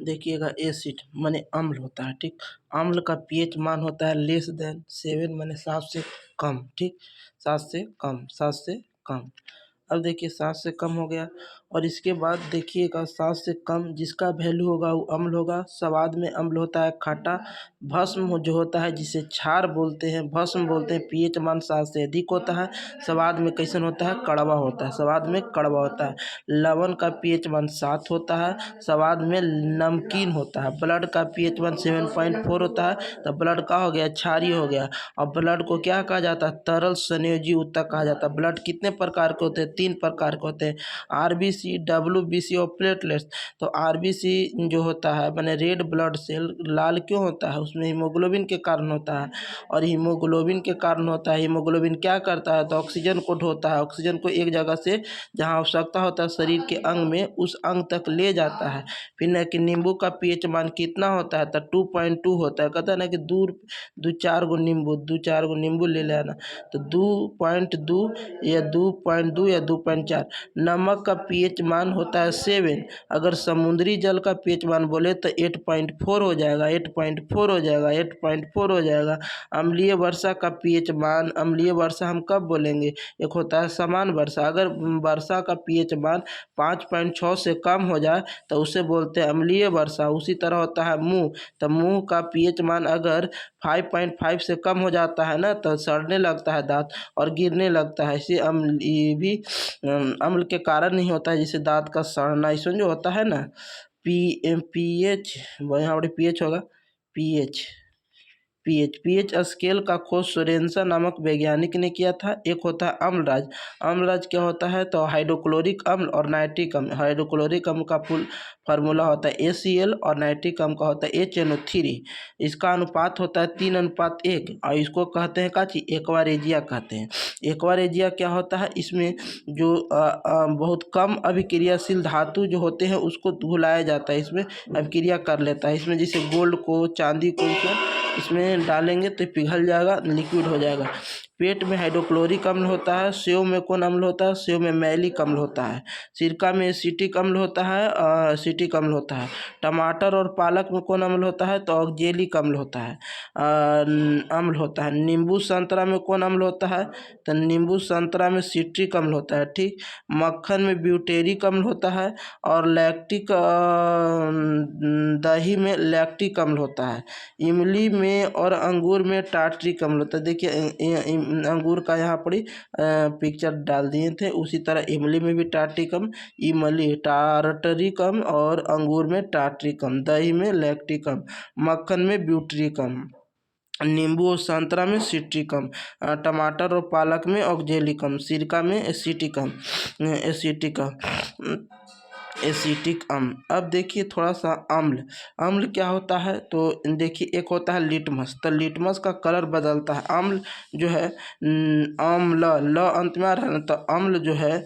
देखिएगा एसिड माने अम्ल होता है, ठीक। अम्ल का पीएच मान होता है लेस देन 7 माने 7 से कम, ठीक। 7 से कम, 7 से कम। अब देखिए 7 से कम हो गया और इसके बाद देखिएगा 7 से कम जिसका वैल्यू होगा वो अम्ल होगा। स्वाद में अम्ल होता है खट्टा। भस्म जो होता है जिसे क्षार बोलते हैं, भस्म बोलते हैं, पीएच मान 7 से अधिक होता है। स्वाद में कैसन होता है? कड़वा होता है, स्वाद में कड़वा होता है। लवण का पीएच मान 7 होता है, स्वाद में नमकीन होता है। ब्लड का पीएच मान 7.4 होता है, तो ब्लड का हो गया? क्षारीय हो गया। और ब्लड को क्या कहा जाता है? तरल संयोजी ऊतक कहा जाता है। ब्लड कितने प्रकार के होते हैं? 3 प्रकार के होते हैं, आरबीसी, डब्ल्यूबीसी और प्लेटलेट्स। तो आरबीसी जो होता है माने रेड ब्लड सेल, लाल क्यों होता है? उसमें हीमोग्लोबिन के कारण होता है। और हीमोग्लोबिन के कारण होता है, हीमोग्लोबिन क्या करता है? तो ऑक्सीजन को ढोता है, ऑक्सीजन को एक जगह से जहाँ आवश्यकता होता है शरीर के अंग में उस अंग तक ले जाता है। फिर ना कि नींबू का पीएच मान कितना होता है? तो 2.2 होता है। कहता है ना कि दो 4 गो नींबू ले लेना, तो 2.2 या 2.2 या 2.4। नमक का पीएच मान होता है 7। अगर समुद्री जल का पीएच मान बोले तो 8.4 हो जाएगा, 8.4 हो जाएगा, 8.4 हो जाएगा। अम्लीय वर्षा का पीएच मान, अम्लीय वर्षा हम कब बोलेंगे? एक होता है समान वर्षा। अगर वर्षा का पीएच मान 5.6 से कम हो जाए तो उसे बोलते हैं अम्लीय वर्षा। उसी तरह होता है मुँह, तो मुँह का पीएच मान अगर 5.5 से कम हो जाता है ना तो सड़ने लगता है दांत और गिरने लगता है। इसे अम्ल ये भी अम्ल के कारण नहीं होता है, जैसे दांत का सड़ना। इसमें जो होता है ना पीएच, यहाँ पर पीएच होगा, पीएच पीएच स्केल का खोज सोरेनसन नामक वैज्ञानिक ने किया था। एक होता है अम्लराज। अम्लराज क्या होता है? तो हाइड्रोक्लोरिक अम्ल और नाइट्रिक अम्ल। हाइड्रोक्लोरिक अम्ल का फुल फार्मूला होता है ACl और नाइट्रिक अम्ल का होता है HNO3। इसका अनुपात होता है 3:1 और इसको कहते हैं काची? एक्वारेजिया कहते हैं। एक्वारेजिया क्या होता है? इसमें जो बहुत कम अभिक्रियाशील धातु जो होते हैं उसको घुलाया जाता है, इसमें अभिक्रिया कर लेता है। इसमें जैसे गोल्ड को, चांदी को इसमें डालेंगे तो पिघल जाएगा, लिक्विड हो जाएगा। पेट में हाइड्रोक्लोरिक अम्ल होता है। सेव में कौन अम्ल होता है? सेव में मैलिक अम्ल होता है। सिरका में एसिटिक अम्ल होता है, एसिटिक अम्ल होता है। टमाटर और पालक में कौन अम्ल होता है? तो ऑक्जेलिक अम्ल होता है, अम्ल होता है। नींबू संतरा में कौन अम्ल होता है? तो नींबू संतरा में सिट्रिक अम्ल होता है, ठीक। मक्खन में ब्यूटेरिक अम्ल होता है और लैक्टिक दही में लैक्टिक अम्ल होता है। इमली में और अंगूर में टार्ट्रिक अम्ल होता है। देखिए अंगूर का यहाँ पर पिक्चर डाल दिए थे। उसी तरह इमली में भी टार्ट्रिक अम्ल, इमली टार्टरिक अम्ल और अंगूर में टार्ट्रिक अम्ल, दही में लैक्टिक अम्ल, मक्खन में ब्यूटरिक अम्ल, नींबू और संतरा में सिट्रिक अम्ल, टमाटर और पालक में ऑक्जेलिक अम्ल, सिरका में एसिटिक अम्ल, एसिटिक अम्ल। अब देखिए थोड़ा सा अम्ल, अम्ल क्या होता है? तो देखिए एक होता है लिटमस, तो लिटमस का कलर बदलता है। अम्ल जो है अम्ल, ल अंत में आ रहा है ना, तो अम्ल जो है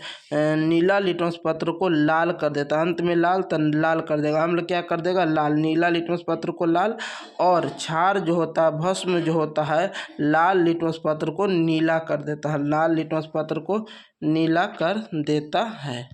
नीला लिटमस पत्र को लाल कर देता है। अंत में लाल, तो लाल कर देगा। अम्ल क्या कर देगा? लाल, नीला लिटमस पत्र को लाल। और क्षार जो होता है, भस्म जो होता है, लाल लिटमस पत्र को नीला कर देता है, लाल लिटमस पत्र को नीला कर देता है।